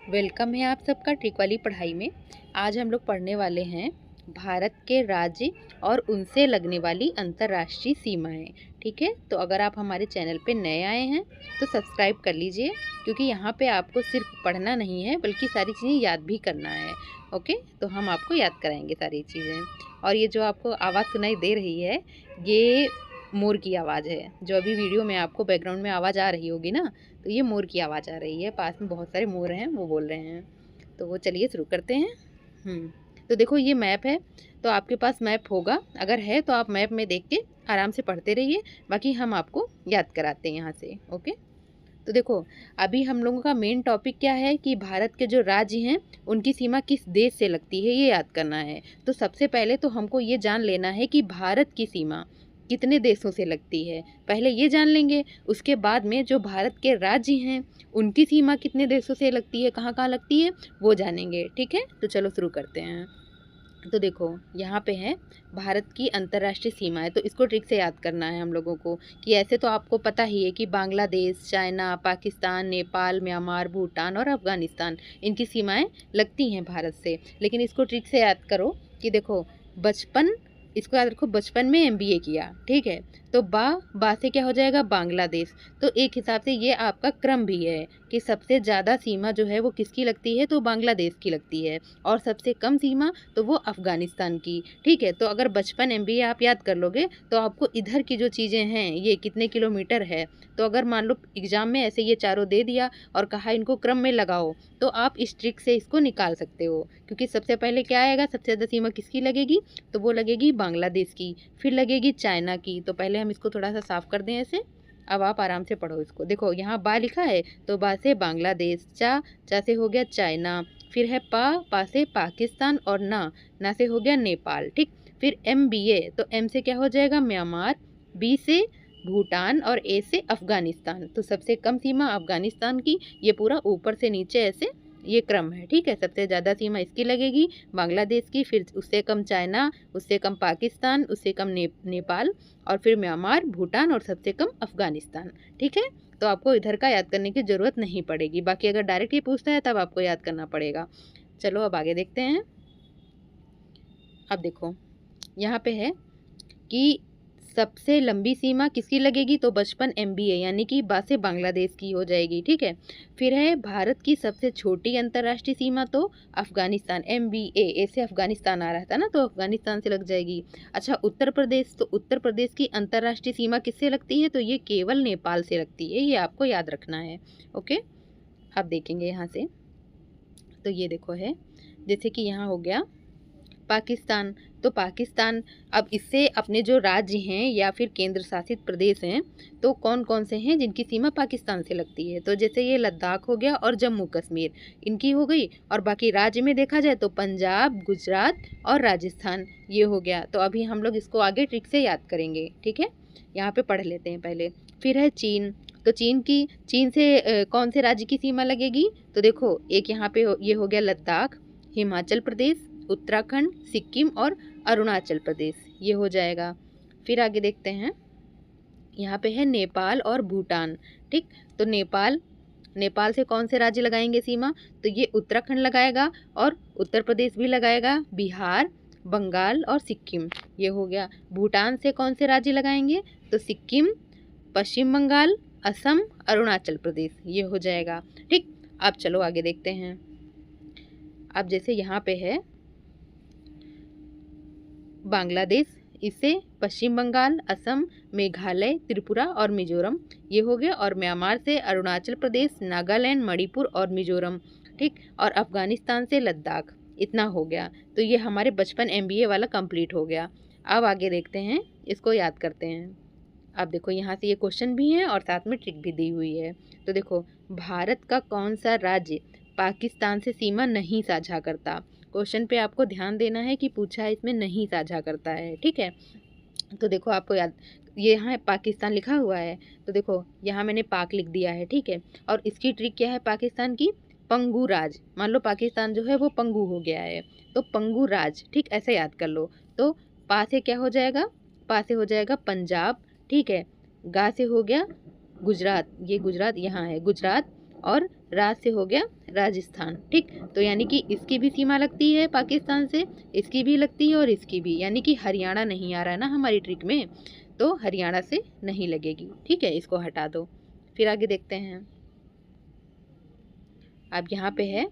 Welcome है आप सबका ट्रिक वाली पढ़ाई में। आज हम लोग पढ़ने वाले हैं भारत के राज्य और उनसे लगने वाली अंतर्राष्ट्रीय सीमाएं। ठीक है, तो अगर आप हमारे चैनल पे नए आए हैं तो सब्सक्राइब कर लीजिए, क्योंकि यहाँ पे आपको सिर्फ पढ़ना नहीं है बल्कि सारी चीज़ें याद भी करना है। ओके, तो हम आपको याद कराएंगे सारी चीज़ें। और ये जो आपको आवाज़ सुनाई दे रही है, ये मोर की आवाज़ है। जो अभी वीडियो में आपको बैकग्राउंड में आवाज़ आ रही होगी ना, तो ये मोर की आवाज़ आ रही है। पास में बहुत सारे मोर हैं, वो बोल रहे हैं। तो वो चलिए शुरू करते हैं। तो देखो ये मैप है, तो आपके पास मैप होगा। अगर है तो आप मैप में देख के आराम से पढ़ते रहिए, बाकी हम आपको याद कराते हैं यहाँ से। ओके, तो देखो अभी हम लोगों का मेन टॉपिक क्या है कि भारत के जो राज्य हैं उनकी सीमा किस देश से लगती है, ये याद करना है। तो सबसे पहले तो हमको ये जान लेना है कि भारत की सीमा कितने देशों से लगती है, पहले ये जान लेंगे। उसके बाद में जो भारत के राज्य हैं उनकी सीमा कितने देशों से लगती है, कहाँ कहाँ लगती है, वो जानेंगे। ठीक है, तो चलो शुरू करते हैं। तो देखो यहाँ पे है भारत की अंतर्राष्ट्रीय सीमाएं, तो इसको ट्रिक से याद करना है हम लोगों को। कि ऐसे तो आपको पता ही है कि बांग्लादेश, चाइना, पाकिस्तान, नेपाल, म्यांमार, भूटान और अफगानिस्तान, इनकी सीमाएं लगती हैं भारत से। लेकिन इसको ट्रिक से याद करो कि देखो बचपन, इसको याद रखो, बचपन में एमबीए किया, ठीक है। तो बा से क्या हो जाएगा, बांग्लादेश। तो एक हिसाब से ये आपका क्रम भी है कि सबसे ज़्यादा सीमा जो है वो किसकी लगती है, तो बांग्लादेश की लगती है। और सबसे कम सीमा तो वो अफ़गानिस्तान की। ठीक है, तो अगर बचपन एमबीए आप याद कर लोगे तो आपको इधर की जो चीज़ें हैं ये कितने किलोमीटर है, तो अगर मान लो एग्ज़ाम में ऐसे ये चारों दे दिया और कहा इनको क्रम में लगाओ, तो आप इस ट्रिक से इसको निकाल सकते हो। क्योंकि सबसे पहले क्या आएगा, सबसे ज़्यादा सीमा किसकी लगेगी, तो वो लगेगी बांग्लादेश की, फिर लगेगी चाइना की। तो पहले हम इसको थोड़ा सा साफ कर दें ऐसे। अब आप आराम से पढ़ो इसको। देखो यहाँ बा लिखा है, तो बा से बांग्लादेश, चा से हो गया चाइना, फिर है पा से पाकिस्तान, और ना से हो गया नेपाल। ठीक, फिर एम बी ए, तो एम से क्या हो जाएगा, म्यांमार, बी से भूटान और ए से अफगानिस्तान। तो सबसे कम सीमा अफगानिस्तान की, ये पूरा ऊपर से नीचे ऐसे ये क्रम है। ठीक है, सबसे ज़्यादा सीमा इसकी लगेगी बांग्लादेश की, फिर उससे कम चाइना, उससे कम पाकिस्तान, उससे कम नेपाल, और फिर म्यांमार, भूटान और सबसे कम अफगानिस्तान। ठीक है, तो आपको इधर का याद करने की ज़रूरत नहीं पड़ेगी। बाकी अगर डायरेक्ट ही पूछता है तब आपको याद करना पड़ेगा। चलो अब आगे देखते हैं। अब देखो यहाँ पे है कि सबसे लंबी सीमा किसकी लगेगी, तो बचपन एमबीए यानी कि बा से बांग्लादेश की हो जाएगी। ठीक है, फिर है भारत की सबसे छोटी अंतर्राष्ट्रीय सीमा, तो अफगानिस्तान, एमबीए, ए से अफगानिस्तान आ रहा था ना, तो अफगानिस्तान से लग जाएगी। अच्छा उत्तर प्रदेश, तो उत्तर प्रदेश की अंतर्राष्ट्रीय सीमा किससे लगती है, तो ये केवल नेपाल से लगती है, ये आपको याद रखना है। ओके, अब देखेंगे यहाँ से। तो ये देखो है, जैसे कि यहाँ हो गया पाकिस्तान, तो पाकिस्तान, अब इससे अपने जो राज्य हैं या फिर केंद्र शासित प्रदेश हैं, तो कौन कौन से हैं जिनकी सीमा पाकिस्तान से लगती है, तो जैसे ये लद्दाख हो गया और जम्मू कश्मीर, इनकी हो गई। और बाकी राज्य में देखा जाए तो पंजाब, गुजरात और राजस्थान, ये हो गया। तो अभी हम लोग इसको आगे ट्रिक से याद करेंगे। ठीक है, यहाँ पे पढ़ लेते हैं पहले। फिर है चीन, तो चीन से कौन से राज्य की सीमा लगेगी, तो देखो एक यहाँ पे ये हो गया लद्दाख, हिमाचल प्रदेश, उत्तराखंड, सिक्किम और अरुणाचल प्रदेश, ये हो जाएगा। फिर आगे देखते हैं, यहाँ पे है नेपाल और भूटान। ठीक, तो नेपाल से कौन से राज्य लगाएंगे सीमा, तो ये उत्तराखंड लगाएगा और उत्तर प्रदेश भी लगाएगा, बिहार, बंगाल और सिक्किम, ये हो गया। भूटान से कौन से राज्य लगाएंगे, तो सिक्किम, पश्चिम बंगाल, असम, अरुणाचल प्रदेश, ये हो जाएगा। ठीक, अब चलो आगे देखते हैं। अब जैसे यहाँ पे है बांग्लादेश, इससे पश्चिम बंगाल, असम, मेघालय, त्रिपुरा और मिजोरम, ये हो गया। और म्यांमार से अरुणाचल प्रदेश, नागालैंड, मणिपुर और मिजोरम। ठीक, और अफगानिस्तान से लद्दाख, इतना हो गया। तो ये हमारे बचपन एमबीए वाला कंप्लीट हो गया। अब आगे देखते हैं, इसको याद करते हैं। अब देखो यहाँ से ये क्वेश्चन भी है और साथ में ट्रिक भी दी हुई है। तो देखो भारत का कौन सा राज्य पाकिस्तान से सीमा नहीं साझा करता, क्वेश्चन पे आपको ध्यान देना है कि पूछा है इसमें नहीं साझा करता है। ठीक है, तो देखो आपको याद, ये यहाँ पाकिस्तान लिखा हुआ है, तो देखो यहाँ मैंने पाक लिख दिया है। ठीक है, और इसकी ट्रिक क्या है पाकिस्तान की, पंगु राज। मान लो पाकिस्तान जो है वो पंगु हो गया है, तो पंगु राज, ठीक ऐसे याद कर लो। तो पा से क्या हो जाएगा, पा से हो जाएगा पंजाब, ठीक है। गा से हो गया गुजरात, ये गुजरात यहाँ है, गुजरात और राज से हो गया राजस्थान। ठीक, तो यानी कि इसकी भी सीमा लगती है पाकिस्तान से, इसकी भी लगती है और इसकी भी, यानी कि हरियाणा नहीं आ रहा है ना हमारी ट्रिक में, तो हरियाणा से नहीं लगेगी। ठीक है, इसको हटा दो। फिर आगे देखते हैं। अब यहाँ पे है,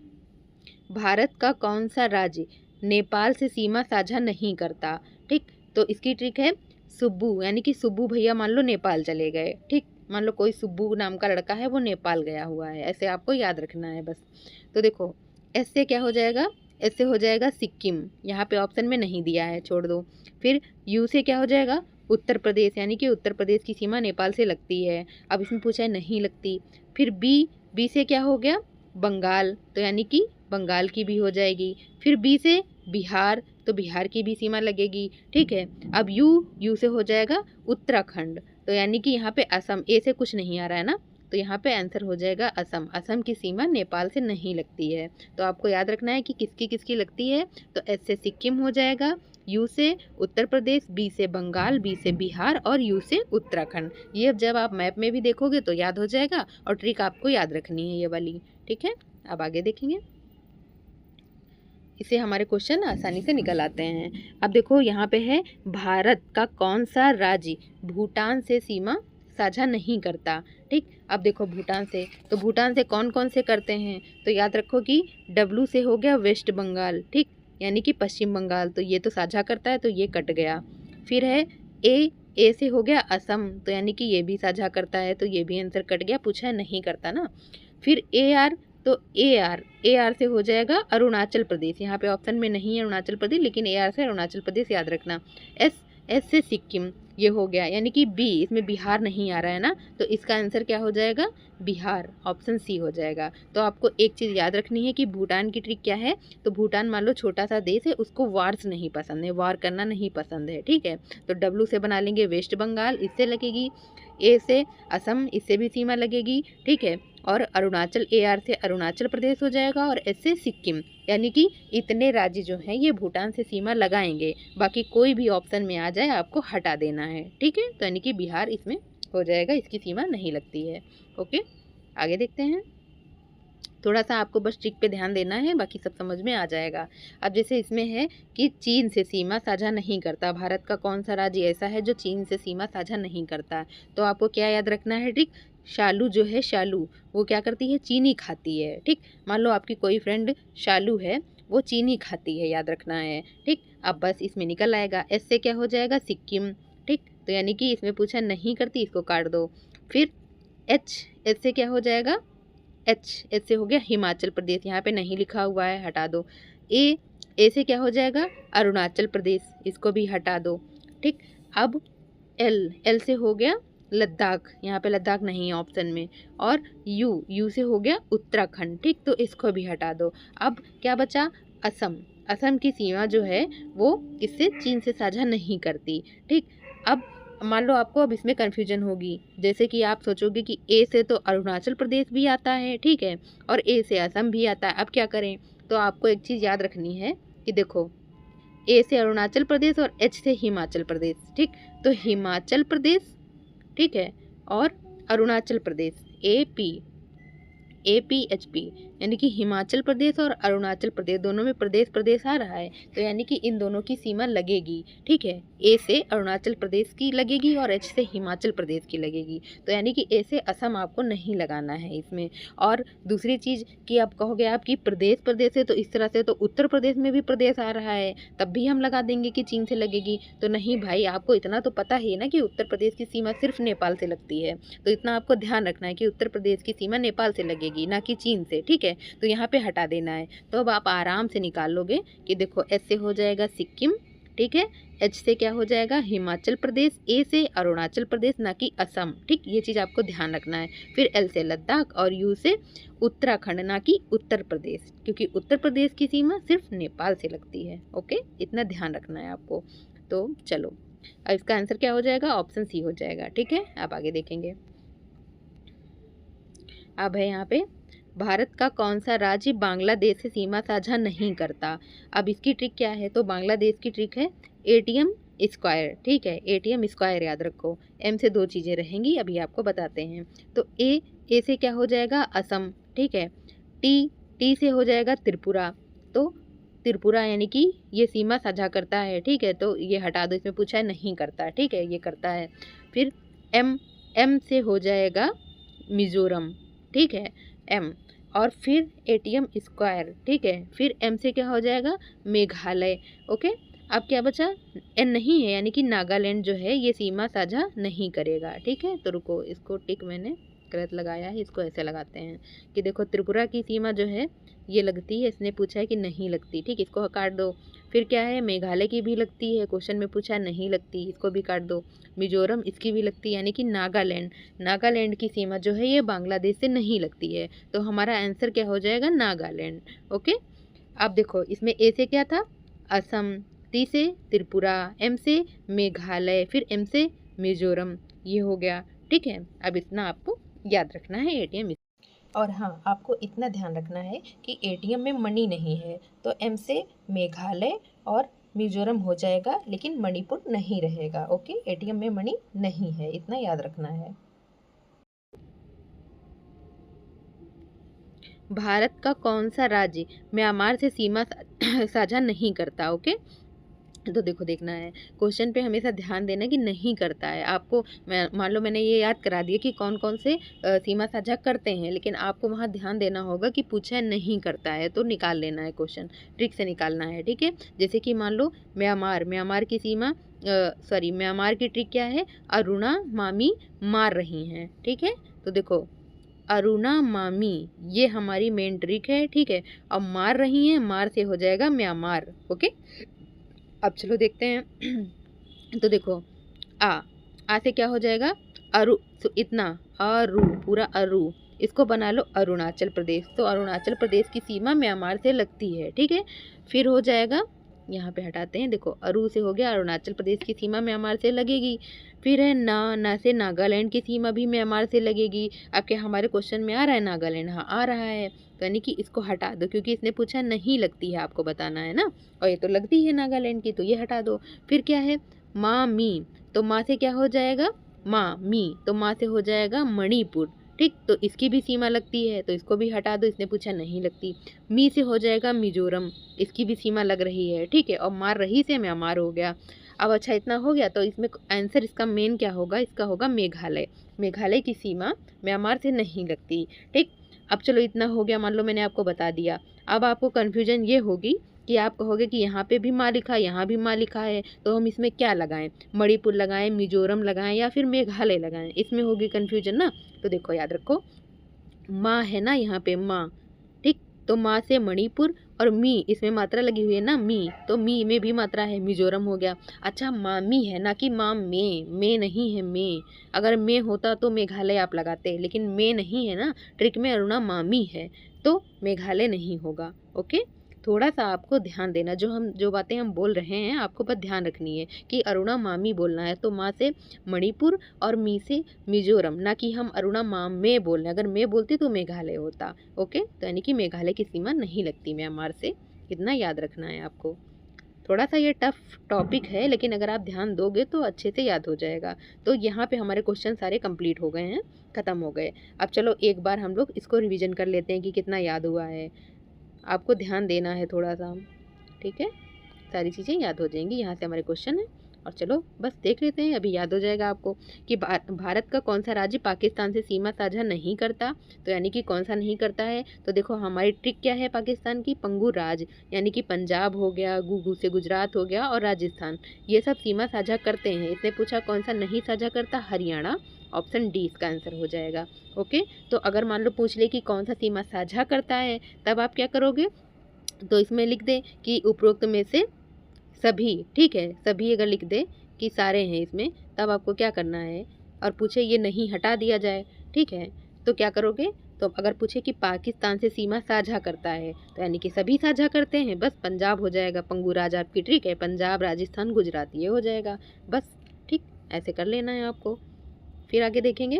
भारत का कौन सा राज्य नेपाल से सीमा साझा नहीं करता। ठीक, तो इसकी ट्रिक है सुब्बू, यानी कि सुब्बू भैया मान लो नेपाल चले गए। ठीक, मान लो कोई सुब्बू नाम का लड़का है वो नेपाल गया हुआ है, ऐसे आपको याद रखना है बस। तो देखो एस से क्या हो जाएगा, एस से हो जाएगा सिक्किम, यहाँ पे ऑप्शन में नहीं दिया है, छोड़ दो। फिर यू से क्या हो जाएगा, उत्तर प्रदेश, यानी कि उत्तर प्रदेश की सीमा नेपाल से लगती है। अब इसमें पूछा है नहीं लगती। फिर बी, बी से क्या हो गया, बंगाल, तो यानी कि बंगाल की भी हो जाएगी। फिर बी से बिहार, तो बिहार की भी सीमा लगेगी। ठीक है, अब यू, यू से हो जाएगा उत्तराखंड, तो यानी कि यहाँ पे असम, ए से कुछ नहीं आ रहा है ना, तो यहाँ पे आंसर हो जाएगा असम। असम की सीमा नेपाल से नहीं लगती है। तो आपको याद रखना है कि किसकी किसकी लगती है। तो एस से सिक्किम हो जाएगा, यू से उत्तर प्रदेश, बी से बंगाल, बी से बिहार और यू से उत्तराखंड। ये अब जब आप मैप में भी देखोगे तो याद हो जाएगा, और ट्रिक आपको याद रखनी है ये वाली। ठीक है, अब आगे देखेंगे। इसे हमारे क्वेश्चन आसानी से निकल आते हैं। अब देखो यहाँ पे है, भारत का कौन सा राज्य भूटान से सीमा साझा नहीं करता। ठीक, अब देखो भूटान से, तो भूटान से कौन कौन से करते हैं, तो याद रखो कि डब्लू से हो गया वेस्ट बंगाल। ठीक, यानी कि पश्चिम बंगाल, तो ये तो साझा करता है, तो ये कट गया। फिर है ए, ए से हो गया असम, तो यानी कि ये भी साझा करता है, तो ये भी आंसर कट गया, पूछा है नहीं करता ना। फिर ए आर, तो ए आर से हो जाएगा अरुणाचल प्रदेश, यहाँ पे ऑप्शन में नहीं है अरुणाचल प्रदेश, लेकिन ए आर से अरुणाचल प्रदेश याद रखना। एस, एस से सिक्किम, ये हो गया, यानी कि बी, इसमें बिहार नहीं आ रहा है ना, तो इसका आंसर क्या हो जाएगा, बिहार, ऑप्शन सी हो जाएगा। तो आपको एक चीज़ याद रखनी है कि भूटान की ट्रिक क्या है, तो भूटान मान लो छोटा सा देश है, उसको वार्स नहीं पसंद है, वार करना नहीं पसंद है। ठीक है, तो डब्लू से बना लेंगे वेस्ट बंगाल, इससे लगेगी। ए से असम, इससे भी सीमा लगेगी। ठीक है, और अरुणाचल, ए आर से अरुणाचल प्रदेश हो जाएगा, और एस से सिक्किम, यानी कि इतने राज्य जो हैं ये भूटान से सीमा लगाएंगे। बाकी कोई भी ऑप्शन में आ जाए आपको हटा देना है। ठीक है, तो यानी कि बिहार इसमें हो जाएगा, इसकी सीमा नहीं लगती है। ओके, आगे देखते हैं। थोड़ा सा आपको बस ट्रिक पे ध्यान देना है, बाकी सब समझ में आ जाएगा। अब जैसे इसमें है कि चीन से सीमा साझा नहीं करता, भारत का कौन सा राज्य ऐसा है जो चीन से सीमा साझा नहीं करता, तो आपको क्या याद रखना है ट्रिक, शालू जो है, शालू वो क्या करती है, चीनी खाती है। ठीक, मान लो आपकी कोई फ्रेंड शालू है, वो चीनी खाती है, याद रखना है। ठीक, अब बस इसमें निकल आएगा। एस से क्या हो जाएगा, सिक्किम। ठीक, तो यानी कि इसमें पूछा नहीं करती, इसको काट दो। फिर एच, एच से क्या हो जाएगा, एच, एच से हो गया हिमाचल प्रदेश, यहाँ पे नहीं लिखा हुआ है, हटा दो। ए, ए से क्या हो जाएगा, अरुणाचल प्रदेश, इसको भी हटा दो। ठीक, अब एल, एल से हो गया लद्दाख, यहाँ पे लद्दाख नहीं है ऑप्शन में। और यू, यू से हो गया उत्तराखंड। ठीक, तो इसको भी हटा दो। अब क्या बचा, असम, असम की सीमा जो है वो किससे, चीन से साझा नहीं करती। ठीक, अब मान लो आपको अब इसमें कन्फ्यूजन होगी, जैसे कि आप सोचोगे कि ए से तो अरुणाचल प्रदेश भी आता है, ठीक है, और ए से असम भी आता है, अब क्या करें। तो आपको एक चीज़ याद रखनी है कि देखो ए से अरुणाचल प्रदेश और एच से हिमाचल प्रदेश। ठीक, तो हिमाचल प्रदेश, ठीक है, और अरुणाचल प्रदेश, APHP, यानी कि हिमाचल प्रदेश और अरुणाचल प्रदेश दोनों में प्रदेश प्रदेश आ रहा है, तो यानी कि इन दोनों की सीमा लगेगी। ठीक है, ए से अरुणाचल प्रदेश की लगेगी और एच से हिमाचल प्रदेश की लगेगी, तो यानी कि ए से असम आपको नहीं लगाना है इसमें। और दूसरी चीज़ कि आप कहोगे आपकी प्रदेश प्रदेश है, तो इस तरह से तो उत्तर प्रदेश में भी प्रदेश आ रहा है, तब भी हम लगा देंगे कि चीन से लगेगी, तो नहीं भाई, आपको इतना तो पता ही है ना कि उत्तर प्रदेश की सीमा सिर्फ नेपाल से लगती है, तो इतना आपको ध्यान रखना है कि उत्तर प्रदेश की सीमा नेपाल से लगेगी, ना कि चीन से। ठीक है, तो यहाँ पे हटा देना है, तो अब आप आराम से निकाल लोगे कि देखो एस से हो जाएगा सिक्किम, ठीक है, एच से क्या हो जाएगा हिमाचल प्रदेश, ए से अरुणाचल प्रदेश, ना कि असम। ठीक, ये चीज़ आपको ध्यान रखना है। फिर एल से लद्दाख और यू से उत्तराखंड, ना कि उत्तर प्रदेश, क्योंकि उत्तर प्रदेश की सीमा सिर्फ नेपाल से लगती है। ओके, इतना ध्यान रखना है आपको। तो चलो, अब इसका आंसर क्या हो जाएगा, ऑप्शन सी हो जाएगा। ठीक है, आप आगे देखेंगे। अब है यहाँ पे, भारत का कौन सा राज्य बांग्लादेश से सीमा साझा नहीं करता। अब इसकी ट्रिक क्या है, तो बांग्लादेश की ट्रिक है ATM स्क्वायर। ठीक है, ATM स्क्वायर याद रखो, एम से दो चीज़ें रहेंगी, अभी आपको बताते हैं। तो ए से क्या हो जाएगा, असम, ठीक है। टी टी से हो जाएगा त्रिपुरा, तो त्रिपुरा यानी कि ये सीमा साझा करता है, ठीक है, तो ये हटा दो, इसमें पूछा है नहीं करता, ठीक है, ये करता है। फिर एम एम से हो जाएगा मिजोरम, ठीक है, एम। और फिर एटीएम स्क्वायर, ठीक है, फिर एम से क्या हो जाएगा मेघालय। ओके, अब क्या बचा, एन नहीं है यानी कि नागालैंड जो है ये सीमा साझा नहीं करेगा, ठीक है। तो रुको, इसको टिक मैंने गलत लगाया है, इसको ऐसे लगाते हैं कि देखो त्रिपुरा की सीमा जो है ये लगती है, इसने पूछा है कि नहीं लगती, ठीक, इसको काट दो। फिर क्या है, मेघालय की भी लगती है, क्वेश्चन में पूछा नहीं लगती, इसको भी काट दो। मिजोरम, इसकी भी लगती है, यानी कि नागालैंड की सीमा जो है ये बांग्लादेश से नहीं लगती है, तो हमारा आंसर क्या हो जाएगा नागालैंड। ओके, अब देखो इसमें ए से क्या था असम, टी से त्रिपुरा, एम से मेघालय, फिर एम से मिजोरम, ये हो गया, ठीक है। अब इतना आपको याद रखना है एटीएम। और हाँ, आपको इतना ध्यान रखना है कि एटीएम में मणि नहीं है, तो एम से मेघालय और मिजोरम हो जाएगा, लेकिन मणिपुर नहीं रहेगा। ओके, एटीएम में मणि नहीं है, इतना याद रखना है। भारत का कौन सा राज्य म्यांमार से सीमा साझा नहीं करता? ओके, तो देखो देखना है, क्वेश्चन पे हमेशा ध्यान देना कि नहीं करता है। आपको मान लो मैंने ये याद करा दिया कि कौन कौन से सीमा साझा करते हैं, लेकिन आपको वहाँ ध्यान देना होगा कि पूछा है नहीं करता है, तो निकाल लेना है, क्वेश्चन ट्रिक से निकालना है, ठीक है। जैसे कि मान लो म्यांमार की सीमा म्यांमार की ट्रिक क्या है, अरुणा मामी मार रही हैं, ठीक है। तो देखो अरुणा मामी ये हमारी मेन ट्रिक है, ठीक है। अब मार रही हैं, मार से हो जाएगा म्यांमार। ओके, अब चलो देखते हैं। तो देखो आ से क्या हो जाएगा अरु, तो इतना अरु, पूरा अरु, इसको बना लो अरुणाचल प्रदेश, तो अरुणाचल प्रदेश की सीमा म्यांमार से लगती है, ठीक है। फिर हो जाएगा, यहाँ पे हटाते हैं, देखो अरु से हो गया, अरुणाचल प्रदेश की सीमा म्यांमार से लगेगी। फिर है ना से नागालैंड की सीमा भी म्यांमार से लगेगी। अब क्या हमारे क्वेश्चन में आ रहा है नागालैंड? हाँ आ रहा है, तो यानी कि इसको हटा दो, क्योंकि इसने पूछा नहीं लगती है, आपको बताना है ना, और ये तो लगती है नागालैंड की, तो ये हटा दो। फिर क्या है माँ मी, तो माँ से क्या हो जाएगा माँ मी, तो माँ से हो जाएगा मणिपुर, ठीक, तो इसकी भी सीमा लगती है, तो इसको भी हटा दो, इसने पूछा नहीं लगती। मी से हो जाएगा मिजोरम, इसकी भी सीमा लग रही है, ठीक है, और मार रही से म्यांमार हो गया। अब अच्छा इतना हो गया, तो इसमें आंसर इसका मेन क्या होगा, इसका होगा मेघालय। मेघालय की सीमा म्यांमार से नहीं लगती, ठीक। अब चलो इतना हो गया, मान लो मैंने आपको बता दिया। अब आपको कन्फ्यूजन ये होगी कि आप कहोगे कि यहाँ पे भी माँ लिखा है, यहाँ भी माँ लिखा है, तो हम इसमें क्या लगाएं, मणिपुर लगाएं, मिजोरम लगाएं, या फिर मेघालय लगाएं, इसमें होगी कन्फ्यूजन ना। तो देखो याद रखो, माँ है ना यहाँ पे माँ, ठीक, तो माँ से मणिपुर, और मी इसमें मात्रा लगी हुई है ना मी, तो मी में भी मात्रा है, मिजोरम हो गया। अच्छा मामी है ना कि माँ में नहीं है में, अगर में होता तो मेघालय आप लगाते, लेकिन में नहीं है ना, ट्रिक में अरुणा मामी है, तो मेघालय नहीं होगा। ओके, थोड़ा सा आपको ध्यान देना, जो बातें हम बोल रहे हैं आपको बस ध्यान रखनी है कि अरुणा मामी बोलना है, तो माँ से मणिपुर और मी से मिजोरम, ना कि हम अरुणा माँ में बोल रहे हैं, अगर मैं बोलती तो मेघालय होता। ओके, तो यानी कि मेघालय की सीमा नहीं लगती म्यांमार से, इतना याद रखना है आपको। थोड़ा सा ये टफ टॉपिक है, लेकिन अगर आप ध्यान दोगे तो अच्छे से याद हो जाएगा। तो यहाँ पे हमारे क्वेश्चन सारे कंप्लीट हो गए हैं, ख़त्म हो गए। अब चलो एक बार हम लोग इसको रिवीजन कर लेते हैं कि कितना याद हुआ है। आपको ध्यान देना है थोड़ा सा, ठीक है, सारी चीज़ें याद हो जाएंगी। यहाँ से हमारे क्वेश्चन है, और चलो बस देख लेते हैं, अभी याद हो जाएगा आपको कि भारत का कौन सा राज्य पाकिस्तान से सीमा साझा नहीं करता, तो यानी कि कौन सा नहीं करता है। तो देखो हमारी ट्रिक क्या है पाकिस्तान की, पंगु राज, यानी कि पंजाब हो गया, गुगू से गुजरात हो गया, और राजस्थान, ये सब सीमा साझा करते हैं। इसने पूछा कौन सा नहीं साझा करता, हरियाणा, ऑप्शन डी इसका आंसर हो जाएगा। ओके, तो अगर मान लो पूछ ले कि कौन सा सीमा साझा करता है, तब आप क्या करोगे, तो इसमें लिख दे कि उपरोक्त में से सभी, ठीक है, सभी अगर लिख दे कि सारे हैं इसमें, तब आपको क्या करना है, और पूछे ये नहीं हटा दिया जाए, ठीक है, तो क्या करोगे, तो अगर पूछे कि पाकिस्तान से सीमा साझा करता है, तो यानी कि सभी साझा करते हैं, बस पंजाब हो जाएगा, पंगू राज आपकी ट्रिक है, पंजाब राजस्थान गुजरात ये हो जाएगा बस, ठीक, ऐसे कर लेना है आपको। फिर आगे देखेंगे,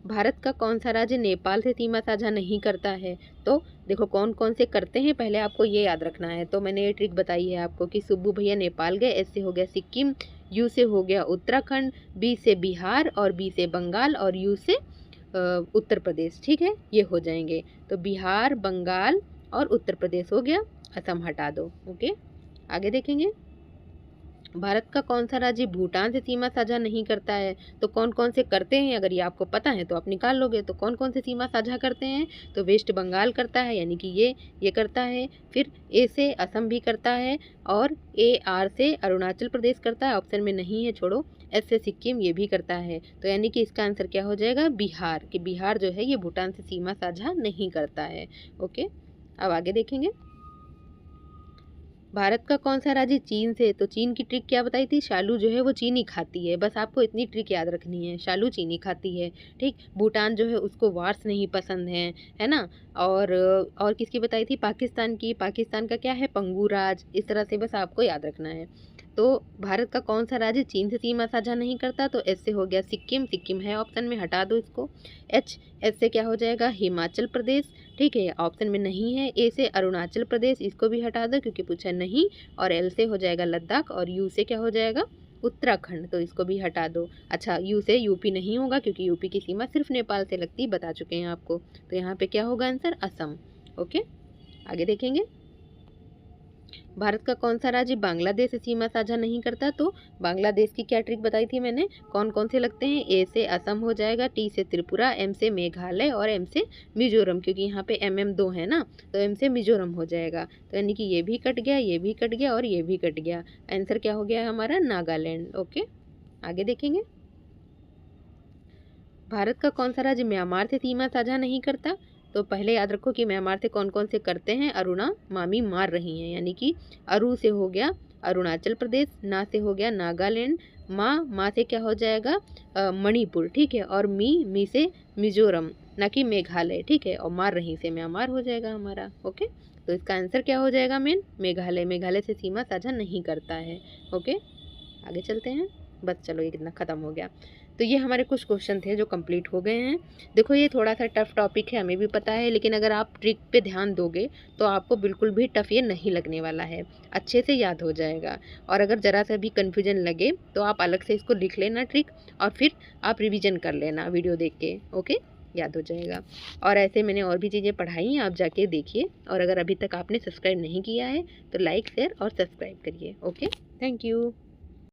भारत का कौन सा राज्य नेपाल से सीमा साझा नहीं करता है, तो देखो कौन कौन से करते हैं पहले आपको ये याद रखना है। तो मैंने ये ट्रिक बताई है आपको कि सुब्बू भैया नेपाल गए, एस से हो गया सिक्किम, यू से हो गया उत्तराखंड, बी से बिहार, और बी से बंगाल, और यू से उत्तर प्रदेश, ठीक है, ये हो जाएंगे। तो बिहार, बंगाल और उत्तर प्रदेश हो गया, असम हटा दो। ओके, आगे देखेंगे। भारत का कौन सा राज्य भूटान से सीमा साझा नहीं करता है? तो कौन कौन से करते हैं, अगर ये आपको पता है तो आप निकाल लोगे। तो कौन कौन से सीमा साझा करते हैं? तो वेस्ट बंगाल करता है, यानी कि ये करता है। फिर ए से असम भी करता है, और AR से अरुणाचल प्रदेश करता है, ऑप्शन में नहीं है, छोड़ो। S से सिक्किम, ये भी करता है। तो यानी कि इसका आंसर क्या हो जाएगा? बिहार, कि बिहार जो है ये भूटान से सीमा साझा नहीं करता है। ओके, अब आगे देखेंगे। भारत का कौन सा राज्य चीन से? तो चीन की ट्रिक क्या बताई थी? शालू जो है वो चीनी खाती है, बस आपको इतनी ट्रिक याद रखनी है, शालू चीनी खाती है, ठीक। भूटान जो है उसको वार्स नहीं पसंद है ना। और किसकी बताई थी? पाकिस्तान की। पाकिस्तान का क्या है? पंगू राज। इस तरह से बस आपको याद रखना है। तो भारत का कौन सा राज्य चीन से सीमा साझा नहीं करता? तो एस से हो गया सिक्किम, सिक्किम है ऑप्शन में, हटा दो इसको। एस से क्या हो जाएगा? हिमाचल प्रदेश, ठीक है, ऑप्शन में नहीं है। ए से अरुणाचल प्रदेश, इसको भी हटा दो क्योंकि पूछा नहीं। और एल से हो जाएगा लद्दाख, और यू से क्या हो जाएगा? उत्तराखंड, तो इसको भी हटा दो। अच्छा, यू से यूपी नहीं होगा क्योंकि यूपी की सीमा सिर्फ नेपाल से लगती, बता चुके हैं आपको। तो यहाँ पे क्या होगा आंसर? असम। ओके, आगे देखेंगे। भारत का कौन सा राज्य बांग्लादेश से सीमा साझा नहीं करता? तो बांग्लादेश की क्या ट्रिक बताई थी मैंने, कौन कौन से लगते हैं? ए से असम हो जाएगा, टी से त्रिपुरा, एम से मेघालय और एम से मिजोरम, क्योंकि यहाँ पे MM 2 है ना, तो एम से मिजोरम हो जाएगा। तो यानी कि ये भी कट गया, ये भी कट गया और ये भी कट गया। आंसर क्या हो गया हमारा? नागालैंड। ओके, आगे देखेंगे। भारत का कौन सा राज्य म्यांमार से सीमा साझा नहीं करता? तो पहले याद रखो कि म्यांमार से कौन कौन से करते हैं। अरुणा, मामी मार रही हैं, यानी कि अरु से हो गया अरुणाचल प्रदेश, ना से हो गया नागालैंड, माँ से क्या हो जाएगा? मणिपुर, ठीक है, और मी से मिजोरम, ना कि मेघालय, ठीक है, और मार रही से म्यांमार हो जाएगा हमारा। ओके, तो इसका आंसर क्या हो जाएगा? मेघालय। मेघालय से सीमा साझा नहीं करता है। ओके, आगे चलते हैं। बस चलो, ये कितना ख़त्म हो गया। तो ये हमारे कुछ क्वेश्चन थे जो कंप्लीट हो गए हैं। देखो, ये थोड़ा सा टफ टॉपिक है, हमें भी पता है, लेकिन अगर आप ट्रिक पे ध्यान दोगे तो आपको बिल्कुल भी टफ ये नहीं लगने वाला है, अच्छे से याद हो जाएगा। और अगर ज़रा सा भी कन्फ्यूजन लगे तो आप अलग से इसको लिख लेना ट्रिक, और फिर आप रिविज़न कर लेना वीडियो देख के। ओके, याद हो जाएगा। और ऐसे मैंने और भी चीज़ें पढ़ाई हैं, आप जाके देखिए। और अगर अभी तक आपने सब्सक्राइब नहीं किया है तो लाइक, शेयर और सब्सक्राइब करिए। Okay, thank you.